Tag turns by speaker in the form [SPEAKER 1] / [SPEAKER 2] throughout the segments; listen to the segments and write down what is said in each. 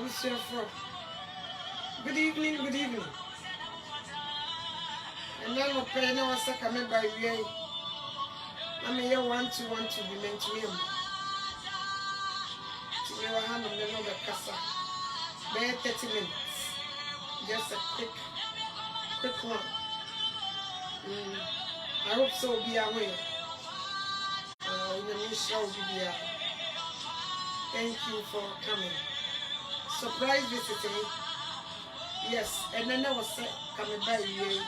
[SPEAKER 1] Abusuafo. Good evening, good evening. And then we'll pay no second by way. I mean, you want to be meant to him. To your hand and then the casa. Bare 30 minutes. Just a quick one. I hope so be away. In the show be there. Thank you for coming. Surprise visiting. Yes, and then I was coming by you.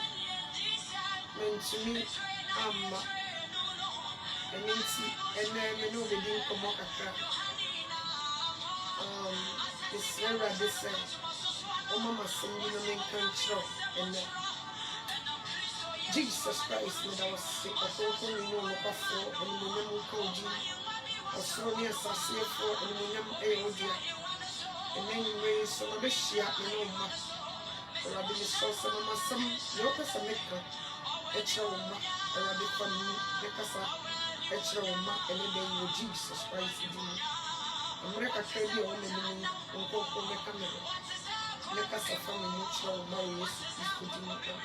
[SPEAKER 1] When to me, and then I know they didn't come up. It's very this Mama singing a main control and Jesus Christ, when I was sick, I thought only know what I feel, and the woman called you. I saw me as I say for and the woman and then you raise some of the shit, or I've been so some of my son, your person make a trauma, or I've been from me, because a trauma, and then you Jesus Christ. I'm going to tell you on the moon, and go for the camera. Make us a family mutual marriage is putting it on.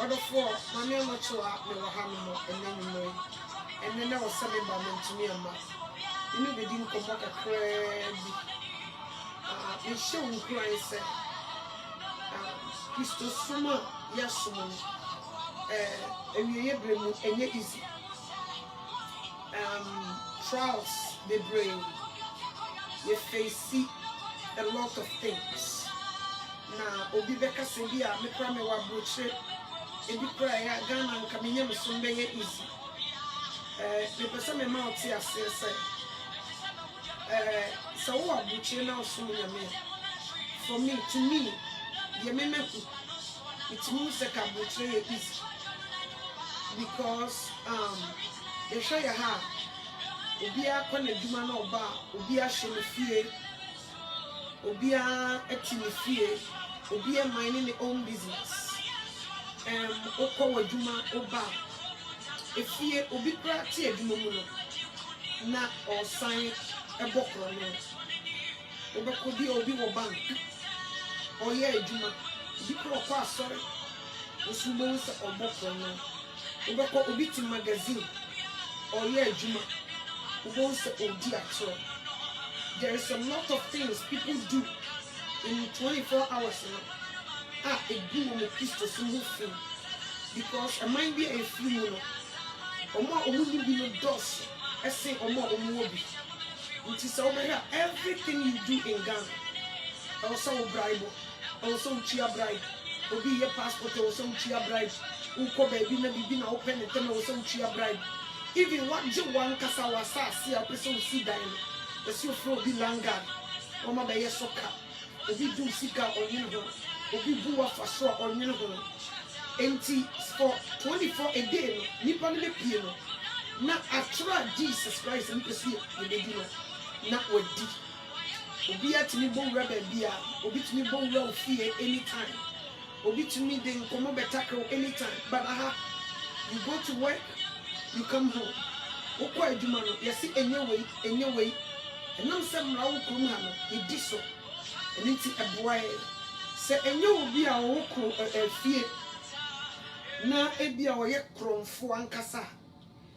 [SPEAKER 1] Other four, my name was so up, never having and then you know, and then I was selling by me to me and my. You know, they didn't come back a crazy. It's showing Christ, Christos Suma, yes, and we are able and yet easy. Trials, they bring, you face a lot of things. Now, Obi Beka Sendia, me crame wa broche, and you cry, Ghana and Camino Sunday easy. The person me mouth here says, so what broche now soon, for me, to me, the amendment, it means that I broche easy. Because, they show you how. Obia kone duma na oba, obia hye fie, obia eti ne fie, obia minding their own business. Okọ waduma oba, efie obi kra ti eduma mu no na osan ebokro no. Obekọ bi obi wo bank. Oye eduma, obi kra okọ asori. Osumo nse obokro no. Obekọ obi ti magazine. Oye eduma. There is a lot of things people do in 24 hours now. A good on the Christos moving because a mind be a few or more only be no dos. I say or more omobi. It is over here. Everything you do in Ghana, also bribe, also chia bribe, or be your passport, or some chia bribe. Uko baby, maybe na open and tell some chia bribe. Even what you want Kasawasa, see a person see dying. The Sufro be Langard, Oma Baye Soka, Obi do Sika or Yinho, Obi Bua for sure or Yinho. Empty for 24 a day, Nippon the piano. Not after Jesus Christ and you see it with the dinner. Not with D. Obi at me bon rebel beer, Obi to me bon roll fear anytime. Obi to me then come over tackle anytime. But you go to work. You come home. Okwa eduma no, you see enye way. And now some raw kumano, you did so. And it's a boy. Say enye will be our woko fear. Na ebi our ye krom for ankasa.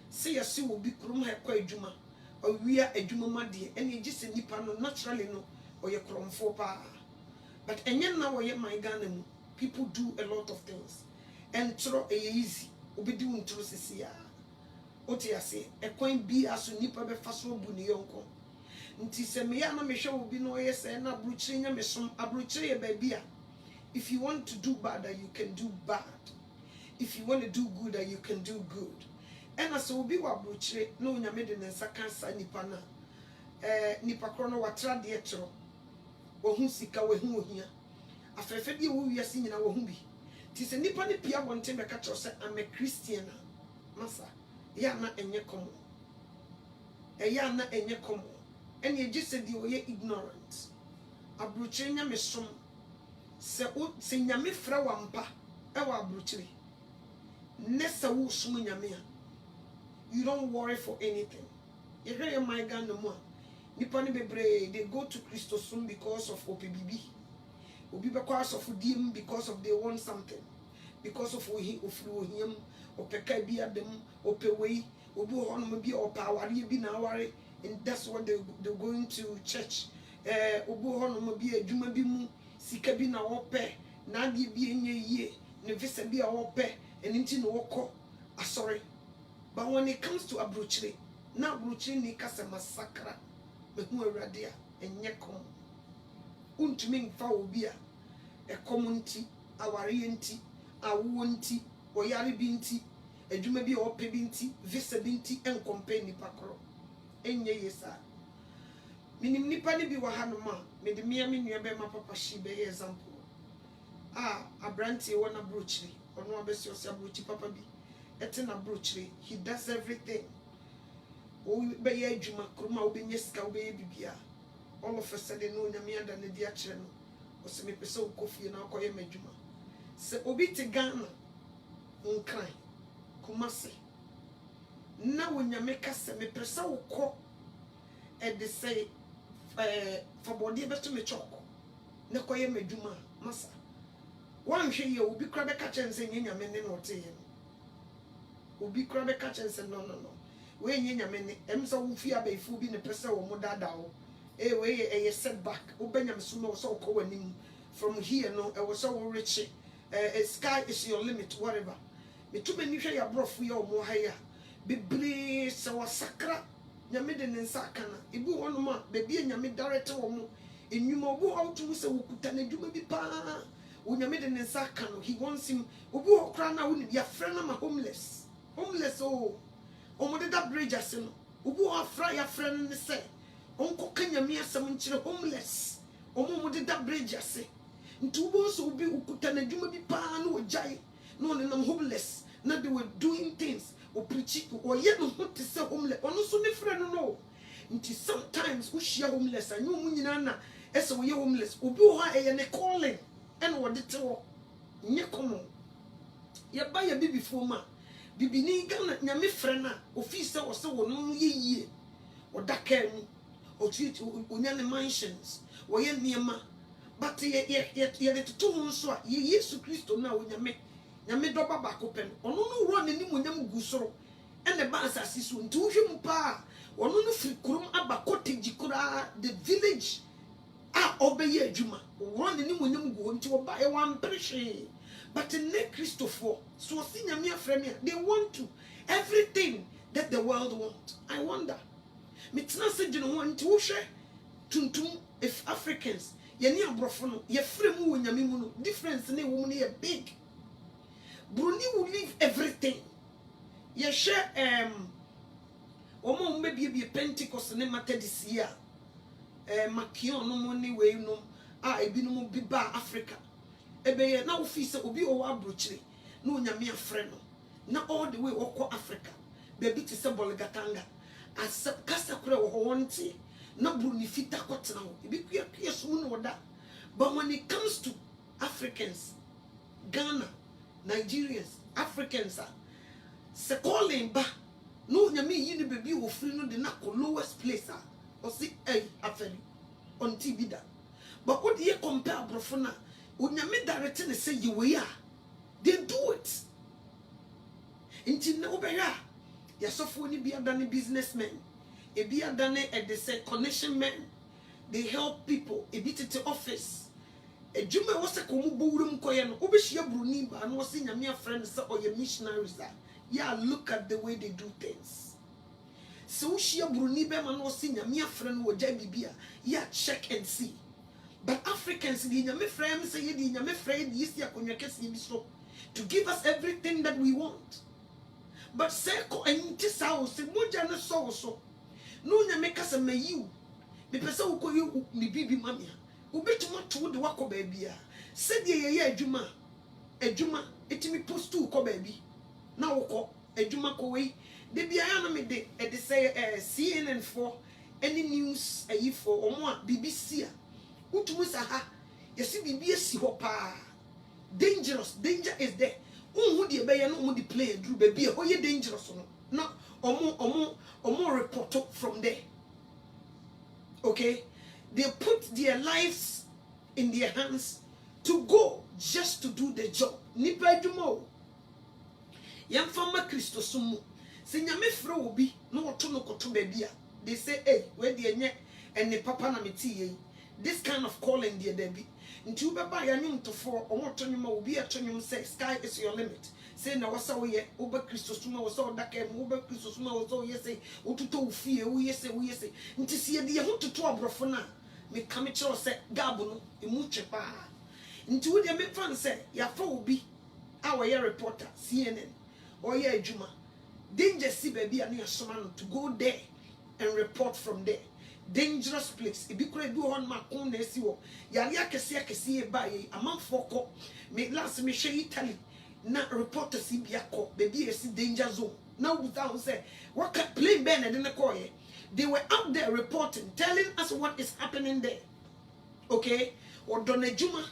[SPEAKER 1] Say a sea will be krum her kwa eduma. Or we are eduma madi. And you just a nipano naturally no, or ye krom for pa. But enye na wa ye my Ghana, people do a lot of things. And throw a easy. Obi doing through Cecilia. Otia say, a coin be as a nipper be fast rob in the uncle. Nti se me ya na me hwe obi no yes na abruchire nya me som abruchire baby. If you want to do bad, you can do bad. If you want to do good, you can do good. And as obi wa abruchire no nya me de nsa kansa nipa na. Nipa kro no watra de etro. Wo hu sika wo hu ohia. Afefe bi wo wiase nyina wo hu bi. Ti se nipa ne pia bonte be ka tro se I'm a Christian. Masa ya na enye komo. Ya na enye komo. And you just said you were ignorant. Abruchire nya me som. Se nyame fra wampa e wa abruchire. Nessa wo som nyame a. You don't worry for anything. You hear my Ghana mo. nipa ne bebre they go to Christosum because of OPBB. Obi because of DM because of they want something. Because of him or peka bi adem or peway obi honum bi or power bi na ware, and that's what they're going to church. Obi honum bi adwuma bi mu sika bi na ope na ade bi enye yie ne visa bi a ope enti no woko asori. But when it comes to abrochire, na abrochire ni kasa massacre me hu awrade a enye kom untumi mfa obi a community aware nti awo nti oyare bi nti adwuma bi ope bi nti visa bi nti enkompe nipa kro enye yesa minim nipa ne bi wa hanoma me de mia me nua be ma papa shi be example abranti wona brochiri ono abesi osia brochi papa bi ete na brochiri he does everything o be ye adwuma kroma obenye sika obe bibia all of a sudden no nyame ada ne di akire no o se me pese okofie na akoye madwuma se obi te Ghana nkran Kumasi na wonyame kase me pese wokọ e de say for body beto me choko ne koye madwuma masa wan hwe ye obi kra be ka chense nyame ne no te ye obi kra be ka chense no we nyame ne emsa wo fi abaifu bi ne pese wo mo dada wo we a setback obanyam so no so ko wanim from here no e was so rich sky is your limit whatever me to many hwe ya brofu ya omo ha ya bebre se wasakra nyame de nsa kana ibu wonoma be bia nyame direct wo mo enwuma obu how to se wokuta na dwuma bi pa nyame de nsa kana he wants him obu okra na woni ya frɛ na ma homeless omo de that bridge ase no obu afra ya frɛ no ne se onko kanyame asem nkyere homeless omo de that bridge ase ntubo so obi ukuta na dwuma bi pa na ojai no ne nam homeless na they were doing things o preach o ye no ho te se homeless ono so ne frɛ no nti sometimes we share homeless anyo mu nyina na ese we ye homeless obi ho a ye ne calling and what de te wo nye komo ye ba ye bibifo ma bibini Ghana nyame frɛ na ofi se wo se wo no ye yie odaka mu onyane mansions woye niema but ye de to ho so a ye Yesu Kristo na onyame nyame do baba ko pen ono no wo ne nim onyam gusoro ene ba asase so nti wo hwem pa ono no firi kurum aba cottage kura the village obeye adwuma wo ne nim onyam gu nti wo ba e wan prehwe but ne Christopher so si nyame afrɛ me they want to everything that the world want. I wonder mitna se gino nti wo hwe tuntum if Africans ye ni abrofo no ye frɛ mu wo nyame mu no difference ne wo mu ne ye big. Bruni will leave everything. Ye share omo maybe Pentecost ne matter this year. Makion no money way no ebi no bi ba Africa. Ebe ye na office obi o wa brochire no nyame afrɛ no na all the way okɔ Africa. Baby ti se bolgatanga. Asep kasa kure wo wonte na Bruni fita kwatena ho. Ebi kua sum no da. But when it comes to Africans, Ghana, Nigerians, Africans se calling ba no nyame yi ne baby wo free no de na ko lowest place o si afeli on TV da but what you compare abrofo na o nyame direct ne say you we they do it inti na obera ya sofo ni bia dane businessmen e bia dane they say connection men they help people e bit to office ejuma wo se ko mu bowurum koye no obehia Bruni ba no se nyame afrɛ se oye missionaries yeah look at the way they do things so shia Bruni be ma no se nyame afrɛ no oja bibia yeah check and see but Africans di nyame frɛ me se ye di nyame frɛ di isi akonwa kese bi so to give us everything that we want but say ko enti sa o se moja ne so no nyame kasa mayiu me pese wo koye ni bibi mamia ubetuma to de wako baabia said ye adwuma etimi post to ko baabi na wokɔ adwuma ko wei de bia ya na me de say CNN for any news for omo a BBC a utumu sa ha yesi bibi esi hɔ pa danger is there unhu de be ye no mo de play dru baabi a hoye dangerous no na omo report from there Okay? They put their lives in their hands to go just to do the job. Nipa adwuma. Yamfama Kristo sumu. Se nyame frɛ obi na woto no koto baabi a. They say, hey, where the enye and the papa na meti ye. This kind of calling the debi. Nti ubeba ya nyum to for omoto nyuma obi eto nyum say sky is your limit. Say na wasa wo ye oba Kristo suma wasa odaka mu oba Kristo suma wasa wo ye say otuto ufie wo ye say nti se ye de ho toto abrofo na me ka me kire say gabo no emu chepa. Nti wo de me fan say ya fa obi a wo ye reporter CNN or ye adwuma danger si baby ani asoma no to go there and report from there. Dangerous place. If you could do on my own, Yalia Cassia by a month for cop. Make last me share Italy. Not report to CBA baby is danger zone. Now without say what can plain Bennett in the coy. They were out there reporting, telling us what is happening there. Okay? Or Donejuma,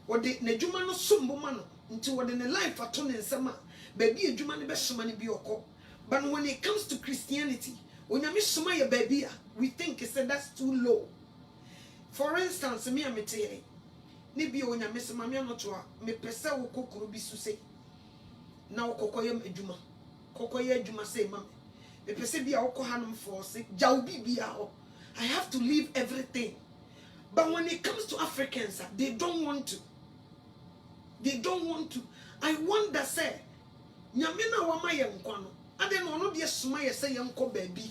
[SPEAKER 1] or the Nejuma no Sumbomano, until what in the life of Tony and Sama, baby a Jumani best money be your call. But when it comes to Christianity, when you miss my baby, we think it's that's too low. For instance, me a mete, maybe when you miss my notua, me pesa wo kokuru bisu say. Now kokoyem ejuma, kokoye ejuma say mama. Me pesa bi a woko hanum for say, jaubi bi a. I have to leave everything. But when it comes to Africans, they don't want to. They don't want to. I wonder say, nyamena wama ye nkwano. And then one of the smile say yanko baby.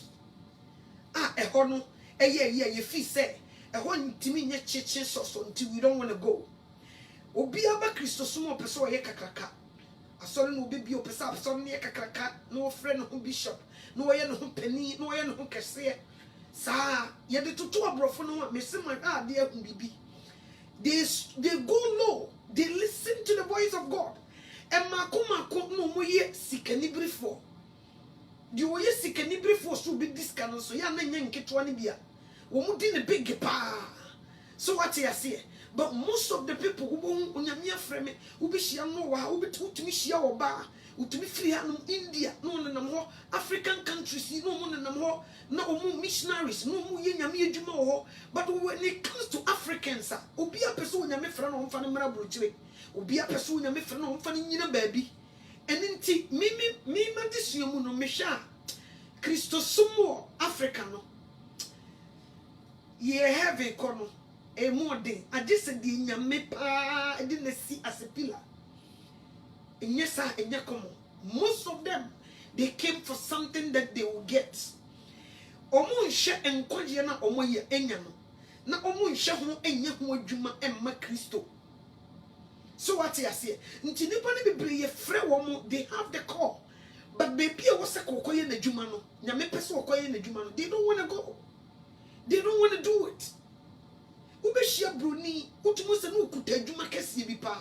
[SPEAKER 1] Hono, ye fee say, a one timmy yet chichen sauce until we don't want to go. Obiaba Christo sumo peso ye kakaka. A son will be your pesa, son near kakaka, no friend who bishop, no yen who penny, no yen who can say. Sa, ye the tutu abrofono, missing my dear baby. They go low, they listen to the voice of God. And Makuma could no more yet seek any brief for. You were sick and every force will be this canon, so young and young get one beer. Woman didn't big pa. So what I say, but most of the people who won't on your mere frame will be she no who be to me she or bar, who to be free India, no one more African countries, no one more, no more missionaries, no more yammy jumo. But when it comes to Africans, will be a person you may friend on Fanny Marabruche, will be a person you may friend on Fanny baby. And inti me this yomuno mesha Christo sumo Africano ye have a kono e more day I just said the nyame pa I didn't see as a pillar and yes and yakomo most of them they came for something that they will get omo she enkoje na omo ye enya no na omo she ho enya ho adwuma emma Christo. So what I say, nti nipa ne bebre ye frɛ wo they have the call. But baby I was a kokoye na dwuma no. Nyame pese kokoye na dwuma no. They don't want to go. They don't want to do it. Ubehia broni, utumo se no kuta dwuma kese bi pa.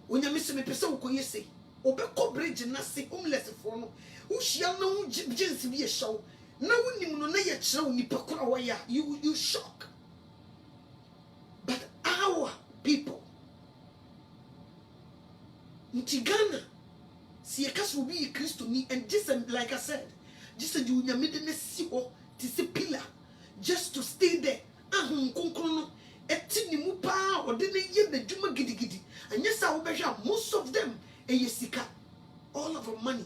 [SPEAKER 1] Onyame se me pese kokoye se. Obekɔ bridge na se homeless for no. Uhia na hu jinsi bi ye hyew. Na wonim no na ye kyerɛ wo nipa kora wo ya. You shock. But our people Ntigana, see a cast will be a Christoni, and just like I said, just a junior middle CEO, tis a pillar, just to stay there. Ahun Konkono, a tiny mupa, or didn't hear the Juma giddy giddy. And yes, I will measure most of them a yesika, all of our money.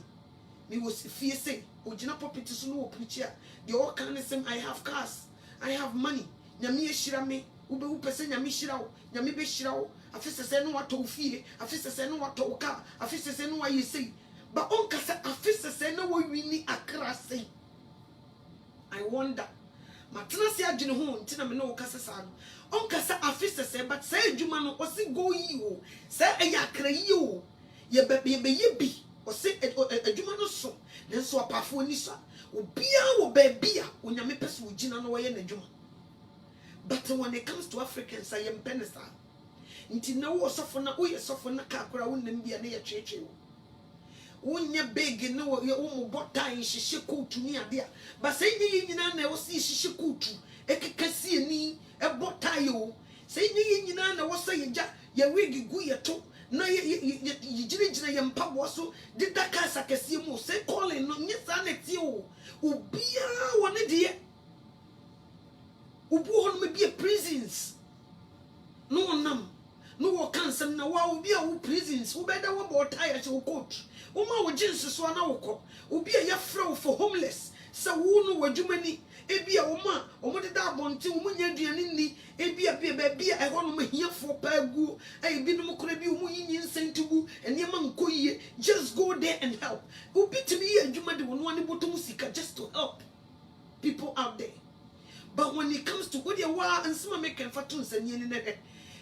[SPEAKER 1] Me was fear say, Ojina Poppy to Snow preacher, the all kind of same I have cars, I have money. Yami Shirame, Ube Upesen Yamishirao, Yamibe Shirao. Afisa say no what to feel, afisa say no what to car, afisa say no what you say. But on kasa afisa say no what we need akra say. I wonder. Matana say adwene ho ntina me no kasa sa no. On kasa afisa say but say adwuma no osi go yi o. Say eya akra yi o. Ye bi. Osi adwuma no so. Nenso apafo ni so. Obia wo ba bia onyame pese wo gina no wo ye na adwuma. But when it comes to Africans I am penisa. Nti na wo sofo na wo ye sofo na ka akora wo nam bia na ye twetwe wo nya big na wo mo botan hihye kotu ni ade a ba sai nyi nyina na wo si hihye kotu ekekasi ni e botan yo sai nyi nyina na wo sai ya ye wig gu ye to na ye gina ye mpabo so de daka sakasi mu sai calling no nya sa na tie o obia wo ne de Ubu on me be a prisons. No nam. No cancer na wa be a prisons. Who better one more tire to coach. Uma wo Jesus so na woko. Obi a yafra for homeless. Sa wo no wadwumani. Ebi a oma de da bonte wo nya aduane ni. Ebi a be a ho no mahiafo pa agu. Ebi no mkora bi wo yinyi nsentigu. Enema nkoyie. Just go there and help. Obi timi ye adwuma de wo no ane botom sika just to help people out there. But when it comes to what you want and some make fatun sani ni ne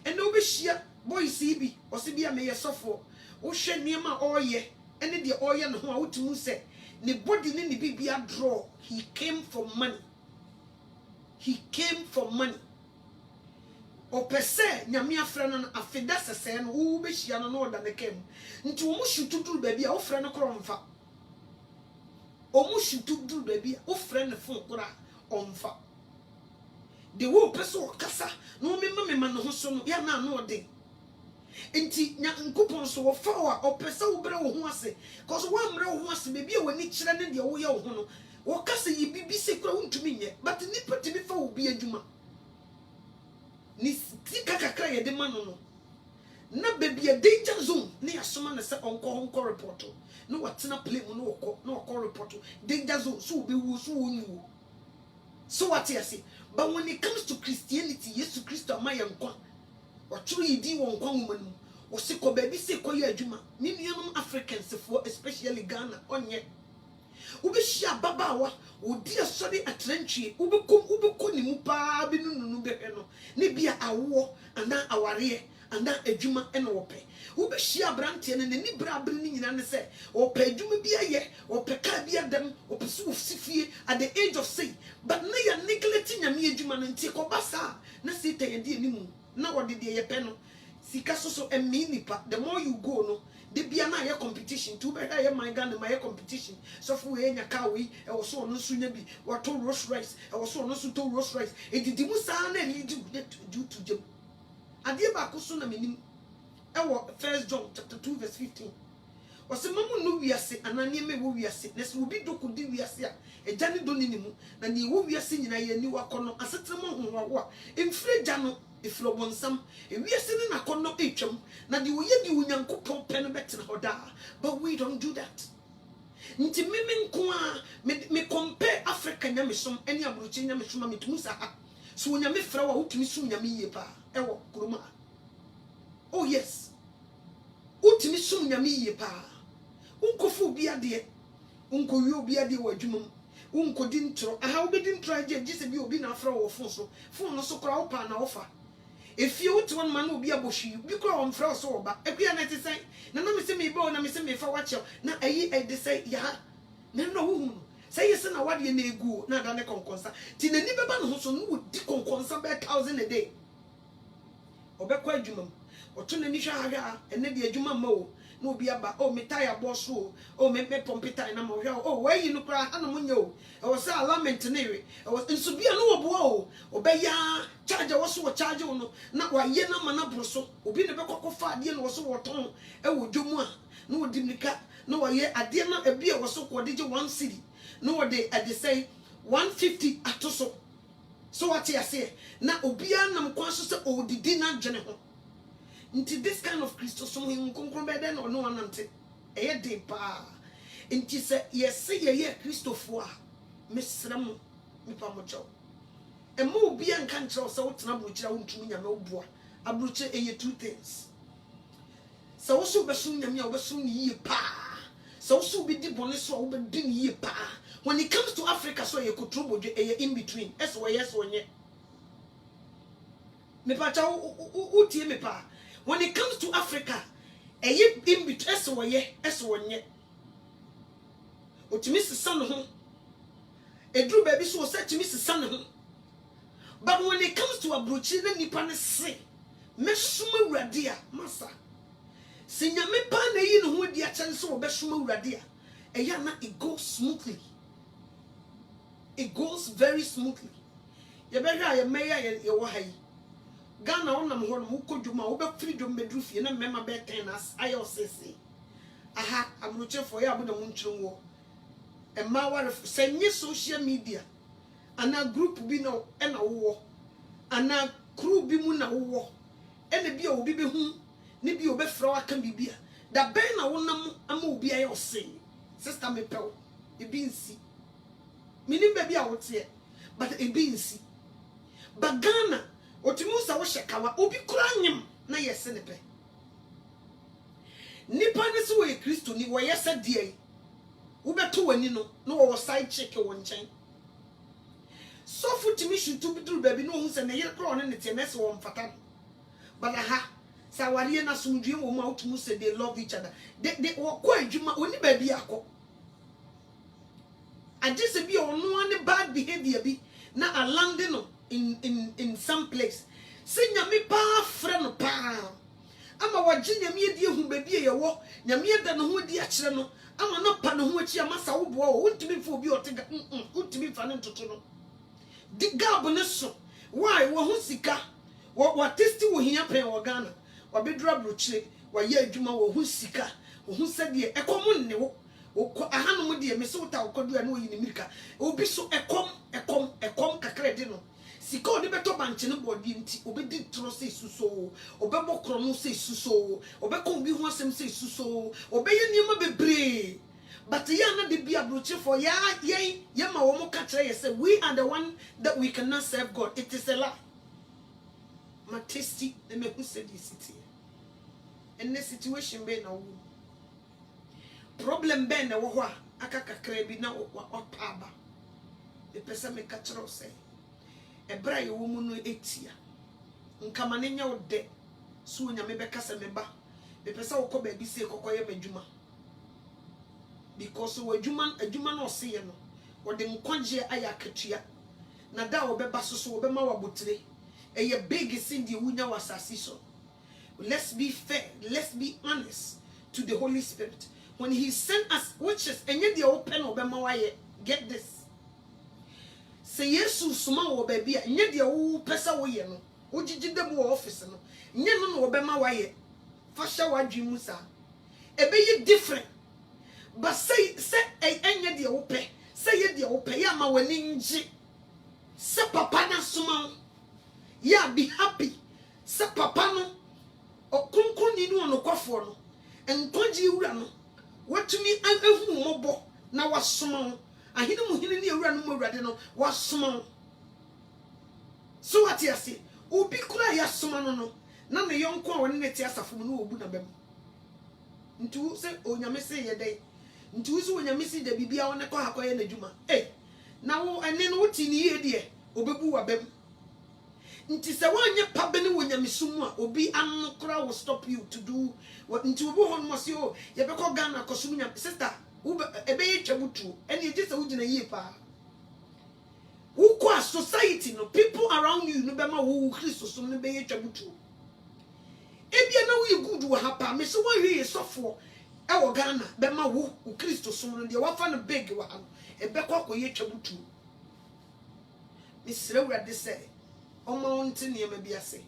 [SPEAKER 1] and no be shia boy CB or CB me yesofo wo hwe niema oye ene de oye no ho a wotumu se ne body ni bibia draw. He came for money. He came for money. O pese nyame afra no afida sese no wo be hia no no da ne kem nti wo mu shutudu ba bia wo fra no kromfa o mu shutudu ba bia wo fra ne fon kora omfa. The wo person kasa no me no ho so no ya na no de enti nya nkupon so wo fa wa o pesa wo bre wo ho ase cause wo amre wo ho ase be bia wani kire ne de wo ye wo ho no wo kasa yi bibi se kura wontumi nye but ni pati bi fa wo bi adwuma ni tika kakra ye de ma no na baby a danger zone ne asoma na se onko report no watena play mu no okọ report danger zone so be wu so wonu. So what you say? But when it comes to Christianity, yes, Christo amaya nkwa. Or true idi won kwa woman. Or se ko baby se ko ye adwuma. Million Africans for especially Ghana onye. Ube shia babawa, odi asori atrentwie, ube ko ni mu pa bi nunu be no. Ne bia awo ana aware ana adwuma ena wope. Ube shia brante ne ni bra bri ni nyina ne se opa adwuma bia ye opeka bia dem opesu ofsifie at the age of 6 but na ya neglecting nyame adwuma no ntie ko basa na sita ye de animu na wode de ye pe no sika so emi nipa the more you go no de bia na ye competition to be ye my Ghana my competition so for we nya ka we e wo so no so nya bi wato Rolls Royce e wo so no so to Rolls Royce edidi mu sa na ni do to jam ade ba ko so na menim. 1 John chapter 2 verse 15. Wase mamu no wiase ananie me wo wiase na se obi dokudi wiase a ejane do ni mu na ne wo wiase nyina ye ni wakono asetremo honwawo a emfire gya no efro bonsam wiase ne nakono etwam na de wo ye di unyankopon pe no betena hoda. But we don't do that. Nti meme nko a me compare Africa nyamesom ene abrochi nyamesom metumu sa ha so nyame fra wa wotumi sum nyame yie pa ewo kuroma. Oh yes. Utimi sum nyame yie pa. Unkofu obi ade. Unkowi obi ade wa adwumam. Unkodi ntro. Aha obedi ntro age se bi obi na afra wo fon so. Fon no so kora wo pa na ofa. Efie wotu one man obi abohwi. Bi kora wo mfra so oba. Akua na te sai. Na no me se me bo na me se me fa wache. Na ayi e de sai ya. Na no wo hu. Say yes na wade na egu na da ne konkonsa. Ti na ni beba no ho so no wo di konkonsa be 1000 a day. Obekwa adwumam. Oto na ni hwa hwa ene de adwuma ma o na obi aba o me tire boss o me pompetai na mo hwa o wayi no kra ana munya o e wo say alignment na ewe e wo nso bia no obo o obeya charge wo so wo charge wo no na wa ye na ma na broso obi ne be kokofa ade na wo so wo ton e wo dwomu a na wo dimnika na wa ye ade na e bia wo so ko de 1 cedi na wo de ade say 150 atoso so what you say na obi anam kwa so se o didi na dwene ho. Into this kind of Christo so him konkrobeden or no anante e de pa nti se yes ye Christopher mesram me pa mocho e mo obi an kan kire so wotena brochira wontumi nyame oboa abroche eye two things so wo so besu nyame wo besu ni ye pa so so bi di bone so wo be di ni ye pa. When it comes to Africa so ye kotrobo eye in between yes onye me pa cha utie me pa. When it comes to Africa, a yip in between S1 or to Mrs. Son, a drew baby so said to Mrs. Son. But when it comes to a bruchina nipan say, Meshuma Radia, Massa. Senior me pan a yin who dear chance or Beshuma Radia. A yana it goes smoothly. It goes very smoothly. You better a mayor and your way. Ghana on nam hon mu kodwuma wo be freedom bedru fie na mema be 10 as ayosese aha abroche for ya aboda mu ntwere wo e ma ware senye social media ana group bi no e na wo ana kru bi mu na wo ene bi a obi be hu ne bi obefra waka bibia da ben na wonam ama obi aye ose sister me pew e bi nsi minim ba bi a wote but e bi nsi bagana otimu sa wo shekawa obi kura nyem na yese ne pe nipa ne se wo e Kristo ni wo yese de wo beto wani no na wo side check wo nchen so futimi shutu biduru baby no hu se ne yere kro ne ne tie mese wo mfata but aha sawariye na sumdue wo ma otumu se they love each other they wo ko adwuma oni baby akọ agese bi ono ane bad behavior bi na alande no in some place se nyame pa frɛ no pa ama wagye nyame edi ehu baby ye wo nyame da no ho di akere no ama na pa no ho achi ama sa wo bo wo ntimi fa obi otega ntimi fa ne ntoto no di gab ne so why wo ho sika wo testi wo hia pen wo Ghana wa bedura brochire wa ye adwuma wo ho sika wo ho sɛde ekom ne wo ahanom de me so ta okodu na oyi ne mirika obi so ekom kakra de no sika odi beto banche ne bodi nti obedi tro se suso obebo krono se suso obekon bi ho asem se suso obeye niema bebre but ya na de bia brochire for ya ma wo mo ka kire ye say we are the one that we cannot serve God. It is a lie. My tasty the me who said this city in this situation be na wo problem be na wo ho aka kakra bi na opaba the person me ka kire say ebra ye wo mu no etia nkama ne nya wo de so nya me be kasa me ba the person wo ko ba bi se kokoye madwuma because wo adwuma no se ye no wo de nkwaje aya katua na da wo be ba so wo be ma wa botire eye big sindi wunya wasasi so. Let's be fair, let's be honest to the Holy Spirit. When he sent us, which is enye de open obema waye, get this. Say yesu suma wo baby enye de wo pesa wo ye no ogigi dem wo office no nye no no obema waye fasha wadwi musa ebe ye different but say enye de wo pe say ye de wo pe ya ma wani nji say papa na suma yeah, be happy. Sa papa no okunkun ni no nokofo no enkoji wura no watumi ahu mobo na wasoma ahini mu hini ni ewura no mawurade no wasoma so what you say obi kura ya soma no na me yonko a woni neti asafo mu no obu na bem ntu se onyame se ye dai ntu se onyame se da bibia wona ko hakoye na djuma na wo ene no wuti ni ye de obebu wa bem nti se wanye pabene wonyamisumu a obi anokra will stop you to do what nti obo hon mo se o ye be ko Ghana kosumu nya sister ebe ye twabutu ene ye se wugina yie pa wo kwa society no people around you no be ma wo Christo so no be ye twabutu ebia na wo good wo hapa me se wo hwe sofo e wo Ghana be ma wo Christo so no de wa fa no big wa ha ebe ko akoye twabutu misre wurade se omo nti niema bi ase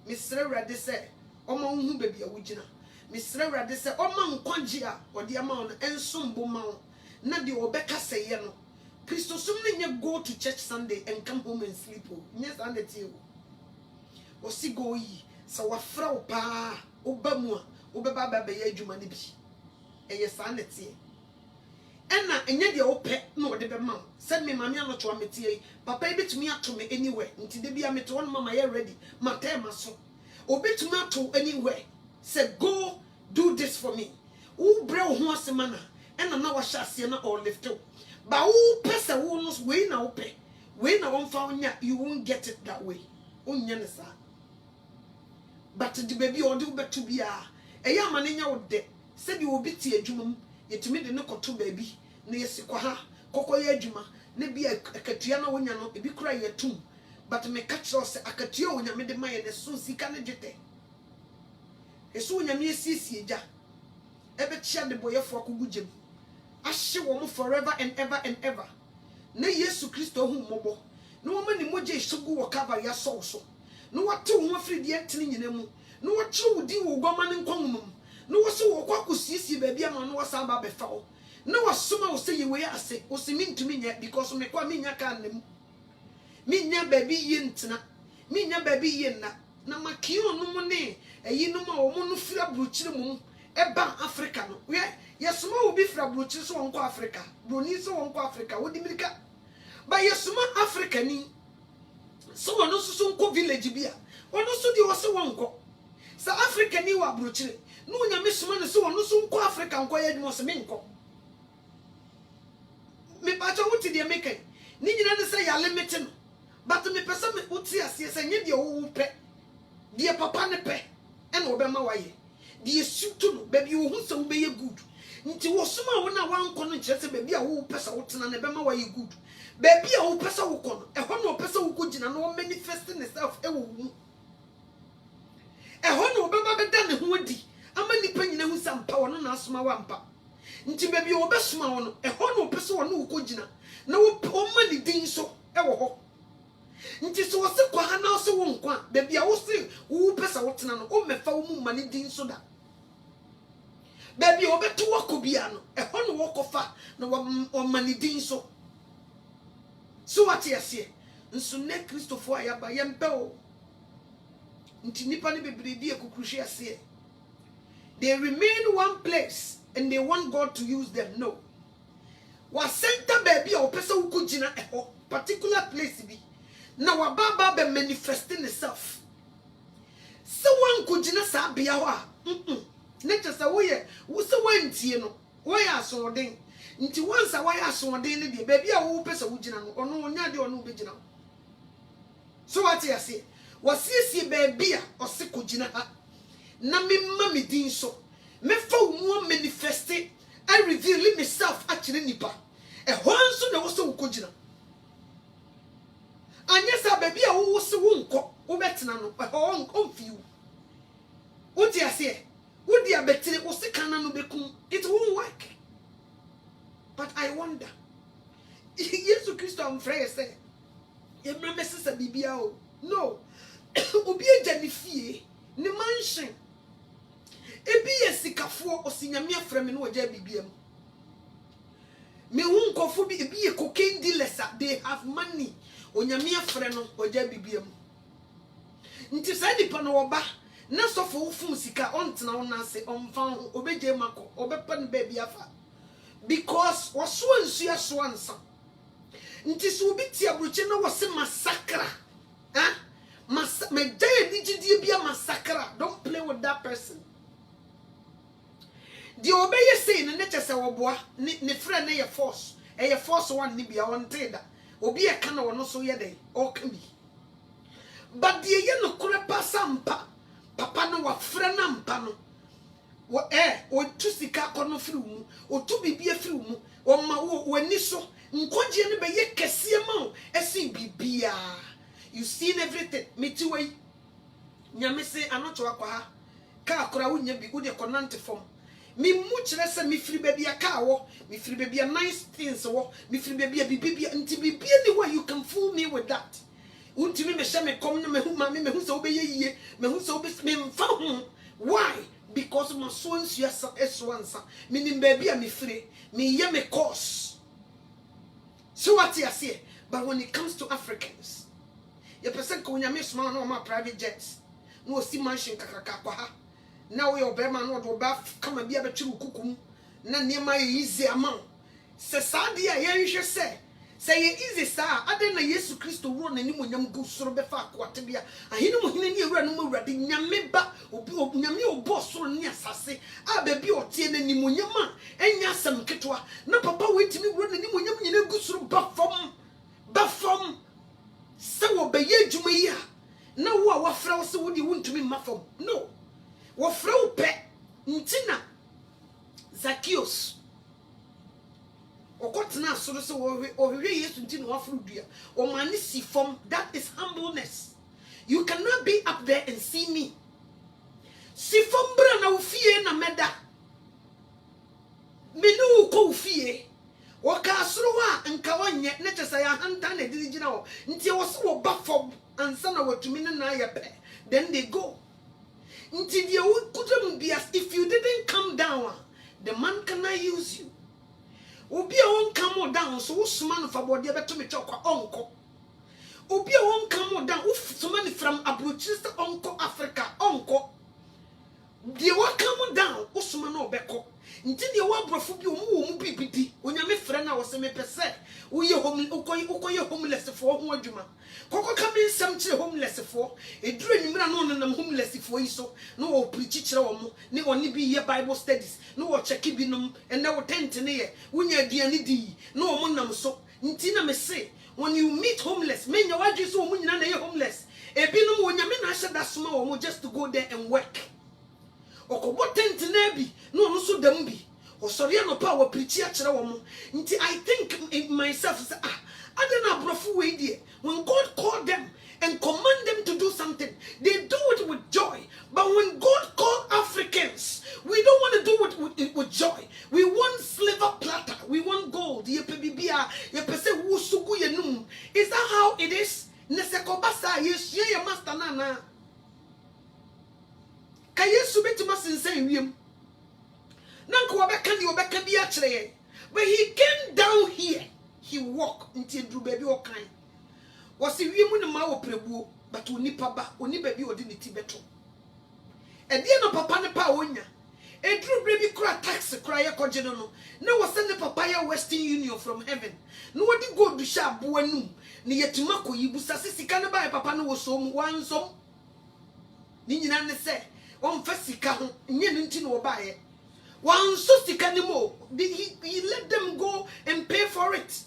[SPEAKER 1] misre wurade se omo hu baby a wugina misre wurade se omo nkwaji a ode ama on ensombo ma na de obeka seye no Christo sum ne go to church Sunday and come home and sleep o nye Sunday tie o si go yi sa wafra o pa obamu a obeba ba ye adwuma ne bi eye Sunday tie ena enye de ope na ode be ma said me mama no to ametie papa ebetumi ato me anywhere nti de bia mete won mama ye ready matema so obetumi ato anywhere say go do this for me wo bre wo ho asema na ena na wa hyase na all lift up ba wo pesa wo no we na ope we na won fa onya you won't get it that way onya ne sa but the baby ode obeto bia eya amanenya wo de said you obi tie adwuma yetumi de ne koto baabi na yesikwa ha kokoye adwuma ne bia akatua na wonya no ebi kura yetum but me catch us akatua wonya me de maye ne so sika ne dwete eso wonya me esiesie ja ebe chia de boyefo akogugem ahye wo mo forever and ever na Yesu Kristo hu mobo na wo mani moje hyegu wo cover ya so na wate wo afri de entini nyina mu na wo kire wo di wo goma ne nkwamum no wo so wo kwakusisi baby ama no wasa ba befa wo no wasoma wo say we ase wo se mintumi nya because me kwa menya kan nem menya baby yi ntina me nya baby ye na makio no mo ne eyi no ma wo mo no fira brochire mum eba Africa no we yesoma wo bi fira brochire so wonko Africa broni so wonko Africa wo di mirika ba yesoma Africa ni so wono so nko village bia wono so di wo so wonko sa Africa ni wa brochire no nya me soma ne so wono so nko Africa nko ye dimo so me nko me ba cha wuti de make ni nyina ne say ya limit no but me pesa me wuti asie say nye de wo pe de papa ne pe e na obema waye de sutu no baby wo hu se wo be ye good nti wo soma wo na wanko no nkyere se baby a wo pesa wo tena na bema waye good baby a wo pesa wo kono e ho na wo pesa wo kugina na wo manifest yourself e wo hu e ho na wo beba beda ne ho adi ama nipa nyina hu sampa wo na asoma wampa nti baby wo besoma wo no e ho na wo pesa wo na wo kugina na wo ma ni din so e wo ho nti so wo se kwa ha na so wo nkwa baby a wo se wo pesa wo tena no o mefa wo mu ma ni din so da baby wo beto wakobia no e ho no wo kofa na wo ma ni din so what yesi nso ne Christopher ayaba yempe o nti nipa ne bebredi ekukruhye ase they remain one place and they want God to use them. No, wa center baby a opesa ukugina eho particular place bi na wa baba be manifesting itself so one kugina sa bia ho a ne chesa wo ye wo se wantie no wo ya asodin nti wansa wa ya asodin ne de baby a wo pesa wugina no ono onya de ono begina so what you say wasiesie baby a ose kugina ha na me mami din so me fa wo manifest I reveal myself actually nipa e honso na wo so kugina anya sa baby a wo se wo nko wo betena no ho onfiu what you say wo dia betire wo se kana no bekum it won't work. But I wonder Jesus Christ am free say e remember sister bibia o no obi ajanifie ne mansion ebi yesikafo osinyame aframe no oja bibia mu me hu nkofo bi ebi ye cocaine dealers they have money onyame afre no oja bibia mu nti sa dipa no oba na sofo wofum sika ontena wona ase omfa ho obeje mako obepa ne baby afa because waso ansu so ansa nti so obi ti abroche na wose massacre me dey digidie bia massacre. Don't play with that person. The obey say ne chese woboa ne frɛ ne ye force force one ni bia on teda obi e ka na wono so ye dey o ka bi but the ye no kure pasampa papa no wa frɛ na mpa no o tu sika kono firi mu o tu bibia firi mu o ma wo ni so nkoje ne be ye kese ma esi bibia you seen everything meti wei nyame se anoto akwa ha ka akora wo nya bi wo de konante form mi mu kire se mi firi bibia ka wo mi firi bibia nice things wo mi firi bibia bibia nti bibia ni why you can fool me with that unti me hye me kom no me hu ma me hu se wo be yeye me hu se wo be me mfa hu why because my son is meaning baby I'm free me ye me course so what you say but when it comes to Africans you person ko nya me small no my private jets no si mansion kakaka kwa ha now your bema no do ba come bia betwe kukum na niema easy amount se sadia ye hwe se ye easy sa ade na Yesu Kristo wo na nimu nyam gu soro be fa akwate bia ahinu mo hine ni ewura no mo wurade nyame ba obi nyame obo soro ni asase a ba bi otie na nimu nyam a enya asem ketwa na papa wetimi wura na nimu nyam nyina gu soro ba fom se wo be ye djuma yi a na wo a wafra wo se wo di wontumi mafom no wo fra wo pe ntina Zacchaeus okotena soro se ohwe Yesu nti no afro dua o mani si form. That is humbleness. You cannot be up there and see me si form bra na ofie na meda me no ko ofie o ka soro wa nka wanye ne chesa ya hanta na dirigina wo nti wo se wo ba form ansa na watumi na ya pe then they go nti dia wo kudam bias. If you didn't come down the man cannot use you. Obi a won come down so usuma no fa body beto me chokwa onko obi a won come down somebody from abrochis onko Africa onko de wa come down osoma na obeko nti de wa brofo bi omu bibidi onyame frɛ na wo se me pese wo ye homeless for ho adwuma koko ka me nsɛm kyerɛ homeless for eduru enyimra no nam homeless for yi so no wo preach kyerɛ wo mo ne oni bi ye Bible studies no wo check bi nom ene wo tent ne ye wonya aduane di no wo mo nam so nti na me se when you meet homeless men your wadwe so wo nyina na ye homeless ebinom onyame na ahye da soma wo mo just to go there and work okobo tent na bi no no so dam bi osori anopa wo preach kyerɛ wo mo nti I think in myself say I don't know brofu we die when God called them and command them to do something they do it with joy but when God called Africans we don't want to do it with joy we want silver platter we want gold ye pebibia ye pese wo sugu ye num is that how it is nesekobasa ye hie ye master nana ka yesu betima sensen wiem nanko obeka di obeka bi a kire but he came down here he walk until dru baby okan was wiem ne ma wo prebuo but onipa ba oni baby odi ne ti beto e die no papa ne pa onya e dru baby kura tax kura ye koje no na wo se ne papa ya Western Union from heaven no wodi go du sha bo anum ne yetuma koyi busa sisika ne ba papa no wo so mu wansom ni nyina ne se on fa sika ho nye no nti no wo ba ye wanso sika ne mo he let them go and pay for it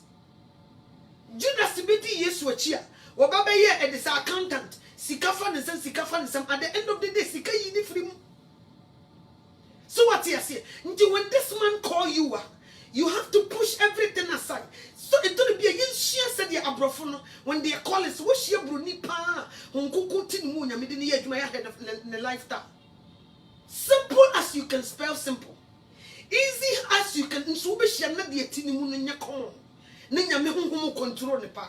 [SPEAKER 1] Judas beti Yesu achia wobaba ye edisa accountant sika fa ne sem at the end of the day sika yi ni free mu so what you say until when this man call you you have to push everything aside so it don't be a yenshia said ya abrofo no when they call it wo hia broni pa honkuku tin mu nyame de ne adwuma ya head of the lifestyle simple as you can spell simple easy as you can so be hia na de tin mu no nya kon na nyame honhom control ne pa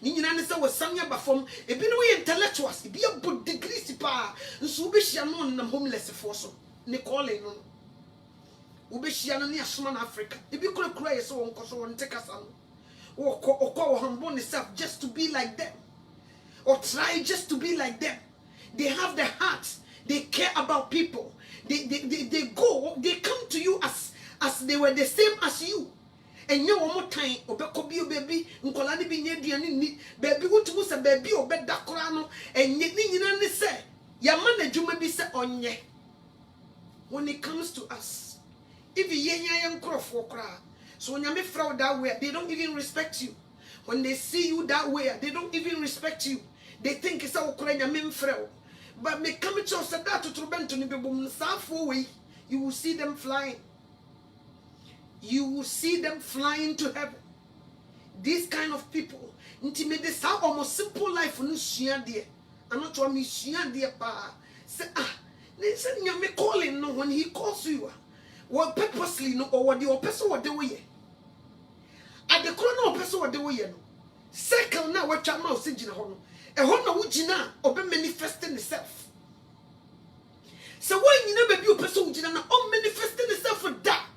[SPEAKER 1] ni nyina ne se wasanya bafom ebi no ye intellectuals ebi a degrees pa so be hia no nam homeless for so ne calling no ube hia no ne asoma na Africa ebi kura ye so won koso won tekasa no wo humble yourself just to be like them or try just to be like them they have the heart they care about people they come to you as they were the same as you and you one more time obeko bi baby nkola ne bi nya aduane ni baby wotumu se baby obeda kora no enye ni nyina ne se ya ma na dwuma bi se onye when it comes to us if yenya yankrofo kora so when you fraud that way they don't even respect you when they see you that way they don't even respect you they think it's all kranya memfrel but me come to us that to trubento ni bebum safo way you will see them flying. You will see them flying to heaven. These kind of people, intimate this almost simple life no shia dear. I'm not sure me shia dear pa. Say they said me calling no when he calls you. What purposely no or what the person what they way. At the corner person what they way no. Second now what your mouth sing in a hono. A hono wujina or be manifesting itself. So when you never be a person wujina na manifesting itself for that.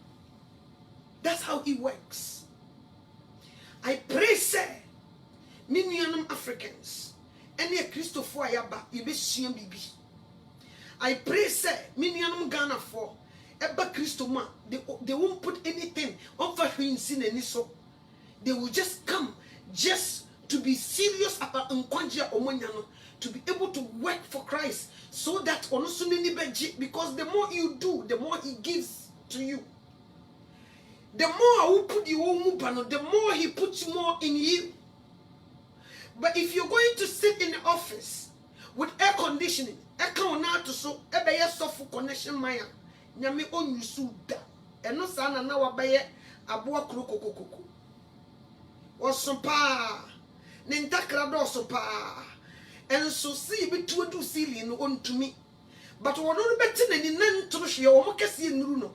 [SPEAKER 1] That's how it works. I pray, say, many Africans, any Christopher Ayaba, you be seeing bibi. I pray, say, many Ghana for Eba Christoma, they won't put anything on for him sin any so. They will just come just to be serious about Nkwanjia Omonyano, to be able to work for Christ, so that Onosunini because the more you do, the more he gives to you. The more I will put you on Mupano, the more he puts more in you. But if you're going to sit in the office with air conditioning, air to so ebe soft connection maya, nyame on you suda, and no sana na wabaye abua krokokoko. Osopa, nintakra do sopa, and so see between two ceiling on to me. But one on better than in nan to she or mokasi in Runo.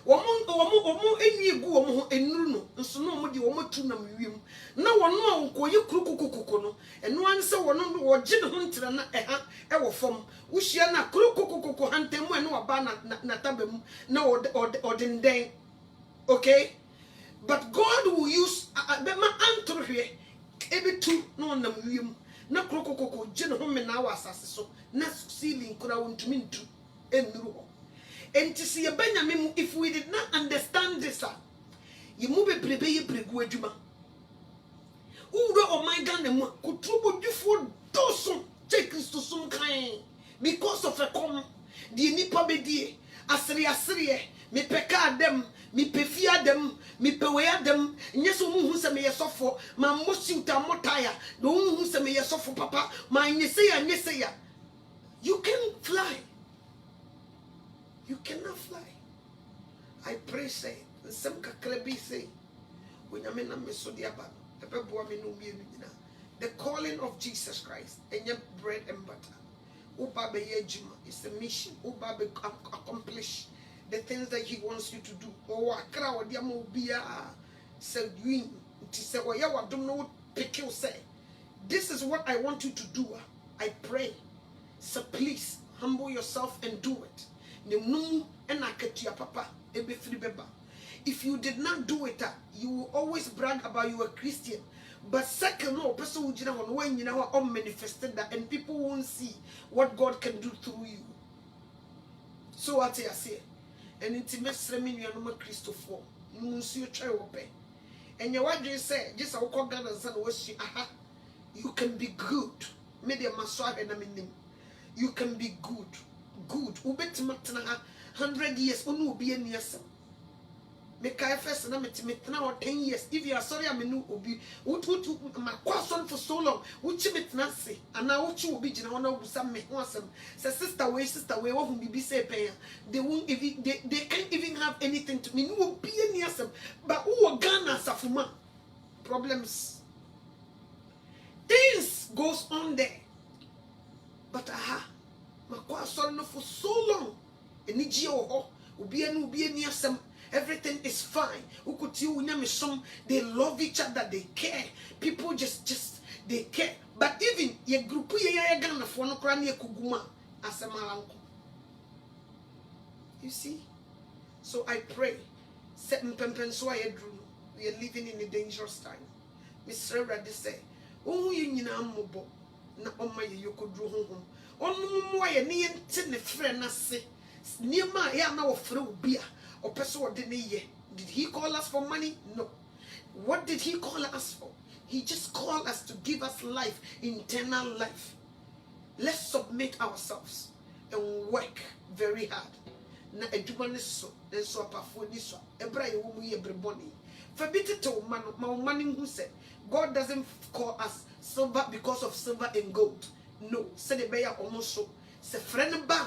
[SPEAKER 1] Omo enyi gu omo enuru no nso no omo de omo tu na wiem na wono ankoye krokokoko no eno anse wono no woje ne ho ntira na eha ewo fom wuhia na krokokoko hantemu eno aba na tabam na odenden okay but God will use bema antro hwe ebi tu no na wiem na krokokoko gye ne ho me na wa asase so na ceiling kura wontumi ntu enuru ho enti se ye banyame mu if we did not understand this ye mu bebrebe ye bregu adwuma uro o my God na mu kutubo dwufo doso che Kristo sum kan because of a com the nipa bedie asere me peka dem me pefia dem me pewe dem nyeso mu hu se me yesofo ma mosiuta motaya do hu se me yesofo papa ma nyese ya you can fly. You cannot fly. I pray say some kakrebi say when you mean the calling of Jesus Christ and your bread and butter. Ubabe yejima is a mission. Ubabe accomplish the things that he wants you to do. Oh, akra odiamo bia say doing to say oh yeah what don't know pick you say. This is what I want you to do. I pray. So please humble yourself and do it. If you did not do it, you will always brag about you are Christian. But second, no person will when you know manifested that, and people won't see what God can do through you. So what I say, and intimacy mean you are not Christopher. You must see your child obey. And your wife just say, just I call God and son was you can be good. Media maswa and I mean you can be good. Good. Ubet matna 100 years unu obi eniasem. Me kai first na metna or 10 years. If you are sorry I mean obi ma kwason for so long. Uchi metna se ana uchi obi gina ona obusa me ho asem. Say sister way wo hum bibi say pen. They won't even they can't even have anything to me. No obi eniasem. But who Ghana safuma problems. Things goes on there. But for so long, everything is fine. They love each other, they care. People just they care. But even your group you see? So I pray. We are living in a dangerous time. Mr. Radde say, oh, you know, na oma ye yokodru honhom onu mo aye ne yente ne frɛ na se niema ya na wo frɛ obi a opeso ode ne ye. Did he call us for money? No. What did he call us for? He just called us to give us life, eternal life. Let's submit ourselves and work very hard. Na adwuma ne so apafo ni so ebra ye wo mu ye breboni fa bitete wo ma no ma wo mane hu se God doesn't call us silver because of silver and gold. No. Say the bear almost so. Say friend ba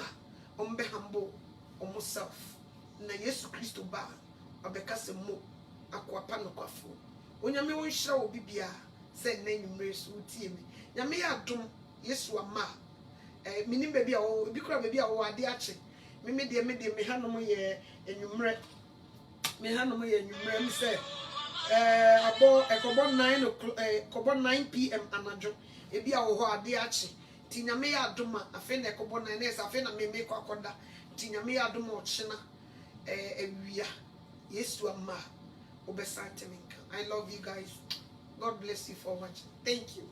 [SPEAKER 1] be humble almost self. Na Yesu Christo ba obeka se mo akwapa no kwafo. Onyame won hira obi bia say na nyumre so tie me. Nyame ya dom Yesu ama. Minim ba bia o bi kura ba bia o ade ache. Me hanom ye enyumre. Me hanom ye enyumre me say about 9 p.m. anajo ebi a wo ho ade ache ti nyame ya adoma afi na ekobo 9 nes afi na me kwa akoda ti nyame ya adoma ochina ewia Yesu ama obesante minka. I love you guys. God bless you for watching. Thank you.